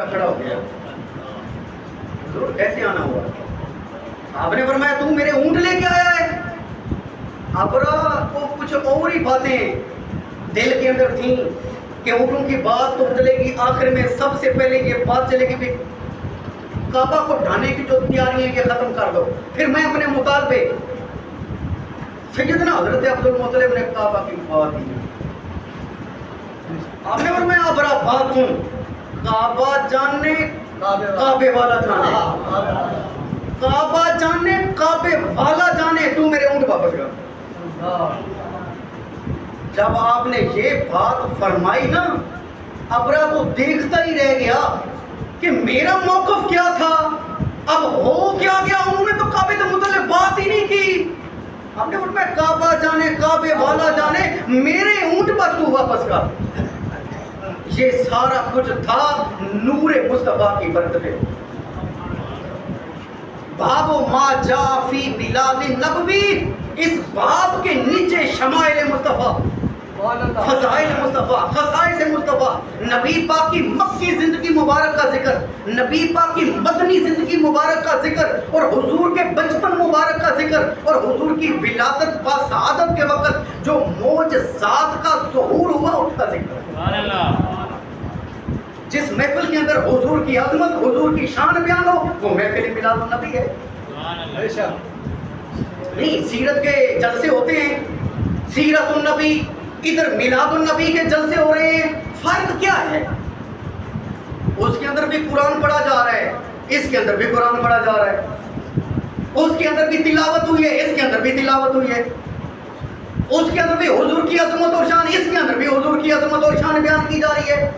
کھڑا ہو گیا، حضور کیسے آنا ہوا؟ آپ نے فرمایا تو میرے اونٹ لے کے آیا ہے۔ ابرا کو کچھ اور ہی باتیں دل کے اندر تھیں کہ اونٹوں کی بات تو چلے گی، آخر میں سب سے پہلے یہ بات چلے گی کہ کعبہ کو ڈھانے کی جو تیاری ہے یہ ختم کر دو، پھر میں اپنے مطالبے۔ سیدنا حضرت عبدالمطلب نے کعبہ کی بات دی، آپ نے فرمایا ابرا بات سن، کعبہ جاننے کعبے والا جانے، کعبہ جانے کعبے والا جانے، تو میرے اونٹ واپس کر۔ جب آپ نے یہ بات فرمائی نا، ابرا تو دیکھتا ہی رہ گیا کہ میرا موقف کیا تھا، اب ہو کیا گیا؟ انہوں نے تو کعبے کے متعلق بات ہی نہیں کی۔ آپ نے فرمایا کعبہ جانے کعبے والا جانے، میرے اونٹ پر تو واپس کر۔ یہ سارا کچھ تھا نور مصطفیٰ کی برکت ہے۔ باب ما جا فی بلاد نبوی، اس باب کے نیچے شمائل مصطفیٰ، فضائل مصطفیٰ، خصائص مصطفیٰ، نبی پاک کی مکی زندگی مبارک کا ذکر، نبی پاک کی مدنی زندگی مبارک کا ذکر، اور حضور کے بچپن مبارک کا ذکر، اور حضور کی ولادت با سعادت کے وقت جو معجزات کا ظہور ہوا اس کا ذکر۔ سبحان اللہ۔ جس محفل کے اندر حضور کی عظمت، حضور کی شان بیان ہو، وہ محفل میلاد النبی ہے۔ نہیں، سیرت کے جلسے ہوتے ہیں، سیرت النبی، ادھر میلاد النبی کے جلسے ہو رہے ہیں، فرق کیا ہے؟ اس کے اندر بھی قرآن پڑھا جا رہا ہے، اس کے اندر بھی قرآن پڑھا جا رہا ہے، اس کے اندر بھی تلاوت ہوئی ہے، اس کے اندر بھی تلاوت ہوئی ہے، اس کے اندر بھی حضور کی عظمت اور شان، اس کے اندر بھی حضور کی عظمت اور شان بیان کی جا رہی ہے۔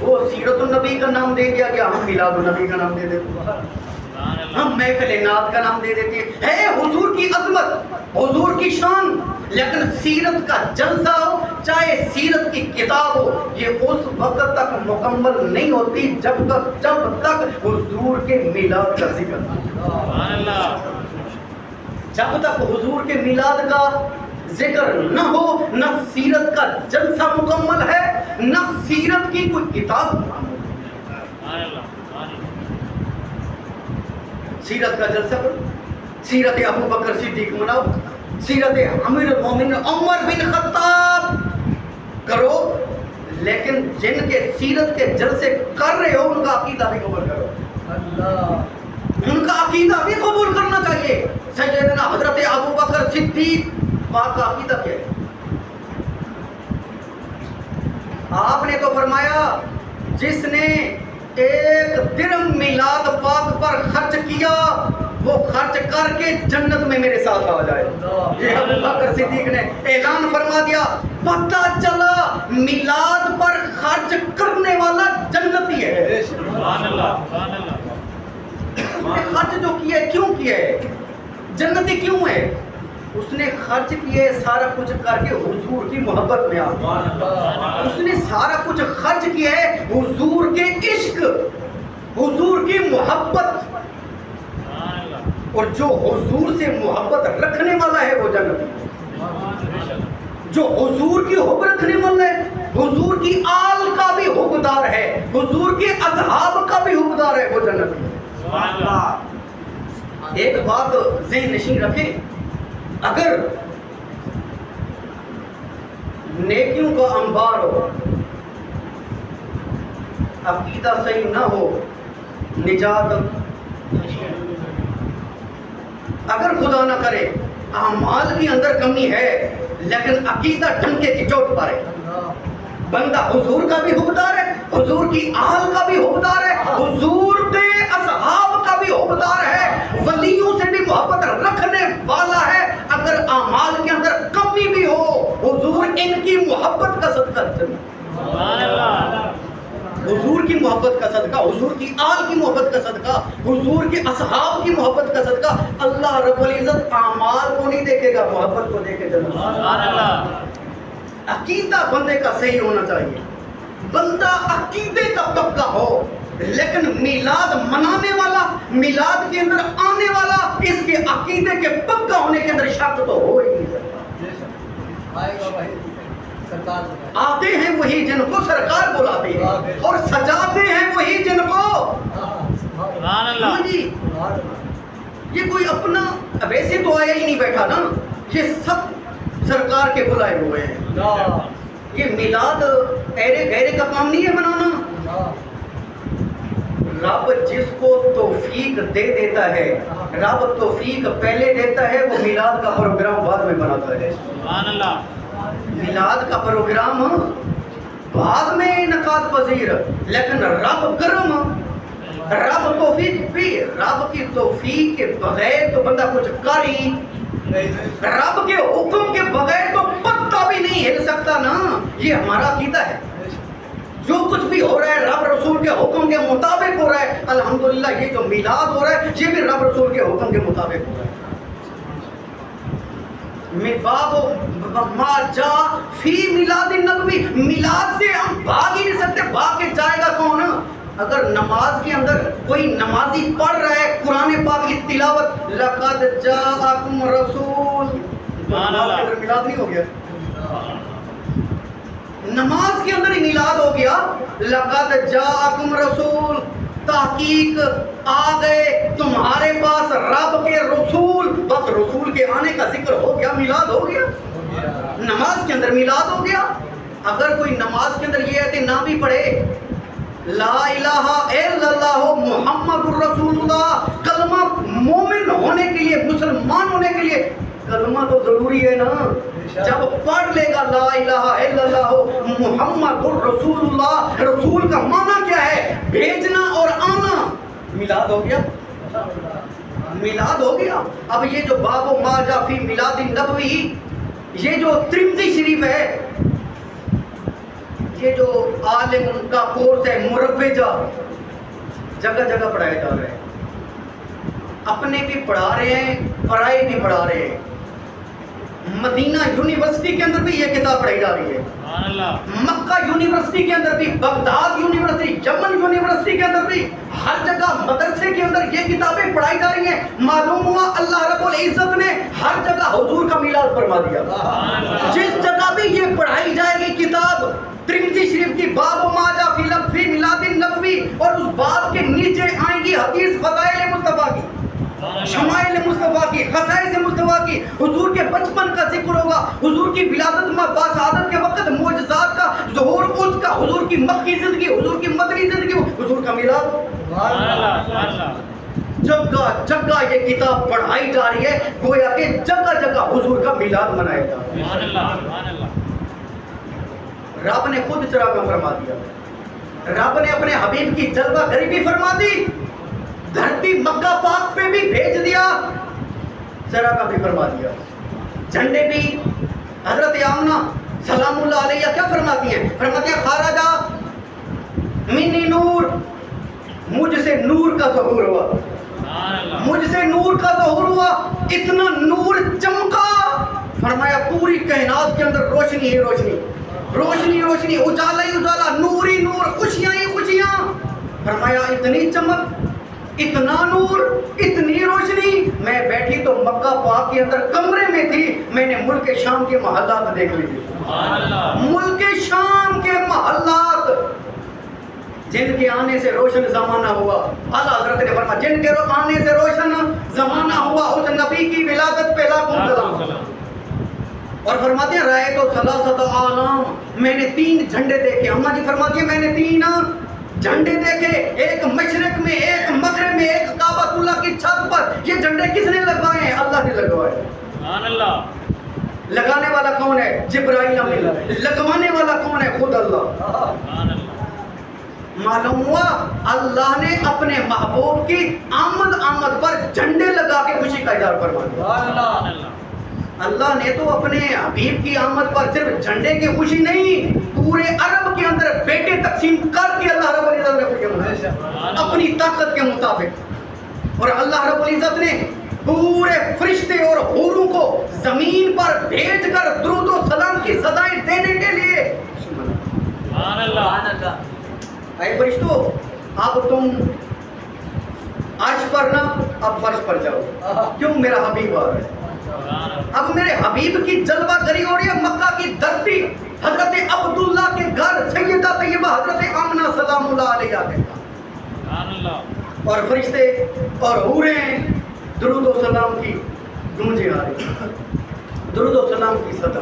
وہ سیرت النبی کا نام دے دیا گیا، ہم میلاد النبی کا نام دے دیتے ہیں، ہم محفل نعت کا نام دے دیتے ہیں۔ ہے حضور کی عظمت، حضور کی شان، لیکن سیرت کا جلسہ ہو، چاہے سیرت کی کتاب ہو، یہ اس وقت تک مکمل نہیں ہوتی جب تک حضور کے میلاد کا ذکر، جب تک حضور کے میلاد کا ذکر نہ ہو، نہ سیرت کا جلسہ مکمل ہے، نہ سیرت کی کوئی کتاب مکمل ہے۔ سیرت کا جلسہ کرو، سیرت ابو بکر صدیق مناؤ، سیرت امیر المومنین عمر بن خطاب کرو، لیکن جن کے سیرت کے جلسے کر رہے ہو ان کا عقیدہ بھی قبول کرو، ان کا عقیدہ بھی قبول کرنا چاہیے۔ سیدنا حضرت ابو بکر صدیق پاک کا عقیدہ کیا ہے؟ آپ نے تو فرمایا جس نے ایک درہم میلاد پاک پر خرچ کیا وہ خرچ کر کے جنت میں میرے ساتھ آ جائے۔ یہ ابو بکر صدیق نے اعلان فرما دیا، پتہ چلا میلاد پر خرچ کرنے والا جنتی ہے۔ سبحان اللہ، سبحان اللہ۔ خرچ جو کیا ہے کیوں کیا ہے؟ جنتی کیوں ہے؟ اس نے خرچ کیے سارا کچھ کر کے حضور کی محبت میں آ، اس نے سارا کچھ خرچ کیا ہے حضور کے عشق، حضور کی محبت، اور جو حضور سے محبت رکھنے والا ہے وہ جنتی، جو حضور کی حب رکھنے والا ہے، حضور کی آل کا بھی حبدار ہے، حضور کے اصحاب کا بھی حبدار ہے، وہ جنتی۔ ایک بات ذہن نشین رکھیں، اگر نیکیوں کا انبار ہو، عقیدہ صحیح نہ ہو، نجات، اگر خدا نہ کرے اعمال کی اندر کمی ہے لیکن عقیدہ ڈنکے کی چوٹ پر ہے، بندہ حضور کا بھی حبدار ہے، حضور کی آل کا بھی حبدار ہے، حضور کے اصحاب کا بھی حبدار ہے، ولیوں سے بھی محبت رکھنے والا ہے، اگر اعمال کے اندر کمی بھی ہو حضور ان کی محبت کا صدقہ، حضور کی محبت کا صدقہ، حضور کی آل کی محبت کا صدقہ، حضور کے اصحاب کی محبت کا صدقہ، اللہ رب العزت اعمال کو نہیں دیکھے گا، محبت کو دیکھے گا۔ سبحان اللہ۔ عقیدہ بندے کا صحیح ہونا چاہیے، بندہ عقیدے کا پکا ہو، لیکن میلاد منانے والا، میلاد کے اندر آنے والا، اس کے عقیدے کے پکا ہونے کے اندر شک تو ہو ہی نہیں سکتا۔ آتے ہیں وہی جن کو سرکار بلاتے ہیں اور سجاتے ہیں وہی جن کو سبحان اللہ ہاں جی یہ کوئی اپنا ویسے تو آیا ہی نہیں بیٹھا نا یہ سب سرکار کے بلائے ہوئے ہیں یہ میلاد ایرے گہرے کا کام نہیں ہے بنانا رب جس کو توفیق دے دیتا ہے رب توفیق پہلے دیتا ہے وہ میلاد کا پروگرام بعد میں بناتا ہے سبحان اللہ میلاد کا پروگرام بعد میں انعقاد پذیر لیکن رب کرم رب توفیق بھی رب کی توفیق کے بغیر تو بندہ کچھ کر ہی رب کے حکم کے بغیر تو پتہ بھی نہیں ہل سکتا نا یہ ہمارا عقیدہ ہے جو کچھ بھی ہو رہا ہے رب رسول کے حکم کے مطابق ہو رہا ہے الحمدللہ یہ جو میلاد ہو رہا ہے یہ بھی رب رسول کے حکم کے مطابق ہو رہا ہے باب ما جا فی میلاد النبوی میلاد سے ہم بھاگ ہی نہیں سکتے بھاگ کے جائے گا کون اگر نماز کے اندر کوئی نمازی پڑھ رہا ہے قرآن پاک کی تلاوت لقد جاءکم رسول میلاد نہیں ہو گیا نماز کے اندر ہی میلاد ہو گیا لقد جاءکم رسول تحقیق آ گئے تمہارے پاس رب کے رسول بس رسول کے آنے کا ذکر ہو گیا میلاد ہو گیا نماز کے اندر میلاد ہو گیا اگر کوئی نماز کے اندر یہ آیت نہ بھی پڑھے لا الہ الا اللہ محمد الرسول اللہ کلمہ مومن ہونے کے لیے مسلمان ہونے کے لیے کلمہ تو ضروری ہے نا جب پڑھ لے گا لا الہ الا اللہ محمد الرسول اللہ رسول کا معنی کیا ہے بھیجنا اور آنا میلاد ہو گیا میلاد ہو گیا اب یہ جو باب و ما جا فی میلاد النبوی یہ جو ترمذی شریف ہے یہ جو عالم ان کا کورس ہے مروجہ جگہ جگہ پڑھائے جا رہے ہیں اپنے بھی پڑھا رہے ہیں پڑھائی بھی پڑھا رہے ہیں مدینہ یونیورسٹی کے اندر بھی یہ کتاب پڑھائی جا رہی ہے مکہ یونیورسٹی کے اندر بھی بغداد یونیورسٹی یمن یونیورسٹی کے اندر بھی ہر جگہ مدرسے کے اندر یہ کتابیں پڑھائی جا رہی ہیں معلوم ہوا اللہ رب العزت نے ہر جگہ حضور کا میلاد فرما دیا جس جگہ بھی یہ پڑھائی جائے گی کتاب ترمذی شریف کی باب و ما جا فی میلاد النبوی اور اس باب کے نیچے آئیں گی حدیث فضائل مصطفیٰ کی شمائل مصطفیٰ کی خصائص مصطفیٰ کی حضور کے بچپن کا ذکر ہوگا حضور کی ولادت میں باسعادت کے وقت معجزات کا ظہور اس کا حضور کی مکی زندگی حضور کی مدنی زندگی حضور کا میلاد جگہ جگہ یہ کتاب پڑھائی جا رہی ہے گویا کہ جگہ جگہ حضور کا میلاد منایا جا رہا ہے رب نے خود چراغاں فرما دیا رب نے اپنے حبیب کی جلوہ گری بھی فرما دی دھرتی مکہ پاک پہ بھی بھیج دیا چراغاں بھی فرما دیا جھنڈے بھی حضرت آمنہ سلام اللہ علیہ کیا فرماتی ہیں فرماتی ہیں خارجہ منی نور مجھ سے نور کا ظہور ہوا مجھ سے نور کا ظہور ہوا اتنا نور چمکا فرمایا پوری کائنات کے اندر روشنی ہی روشنی روشنی روشنی اجالا ہی اجالا نور ہی نور خوشیاں ہی خوشیاں فرمایا اتنی چمک اتنا نور اتنی روشنی میں بیٹھی تو مکہ پاک کے اندر کمرے میں تھی میں نے ملک شام کے محلات دیکھ لیے ملک شام کے محلات جن کے آنے سے روشن زمانہ ہوا اعلیٰ حضرت نے فرمایا جن کے آنے سے روشن زمانہ ہوا اس نبی کی ولادت پہ لاکھوں سلام اور فرماتے ہیں رائے تو ثلاثت عالم میں نے 3 جھنڈے دیکھے اماں جی فرماتی ہیں میں نے 3 جھنڈے دیکھے ایک مشرق میں ایک مغرب میں ایک کعبۃ اللہ کی چھت پر یہ جھنڈے کس نے لگوائے ہیں اللہ نے لگوائے سبحان اللہ لگانے والا کون ہے جبرائیل امین لگوانے والا کون ہے خود اللہ سبحان اللہ معلوم ہوا اللہ نے اپنے محبوب کی آمد پر جھنڈے لگا کے خوشی کا اظہار فرما دیا اللہ نے تو اپنے حبیب کی آمد پر صرف جھنڈے کی خوشی نہیں پورے عرب کے اندر بیٹے تقسیم کر کے اللہ رب العزت نے خوشی منائی اپنی طاقت کے مطابق اور اللہ رب العزت نے پورے فرشتے اور حوروں کو زمین پر بھیج کر درود و سلام کی صدائیں دینے کے لیے سبحان اللہ اے فرشتوں اب تم عرش پر نہ اب فرش پر جاؤ کیوں میرا حبیب آ رہا ہے اب میرے حبیب کی جلوہ گری ہو رہی ہے مکہ کی دھرتی حضرت عبداللہ کے گھر سیدہ طیبہ حضرت آمنہ سلام اللہ علیہ کے گھر، سبحان اللہ، اور فرشتے اور حوریں درود و سلام کی گونجیں آ رہی، درود و سلام کی صدا۔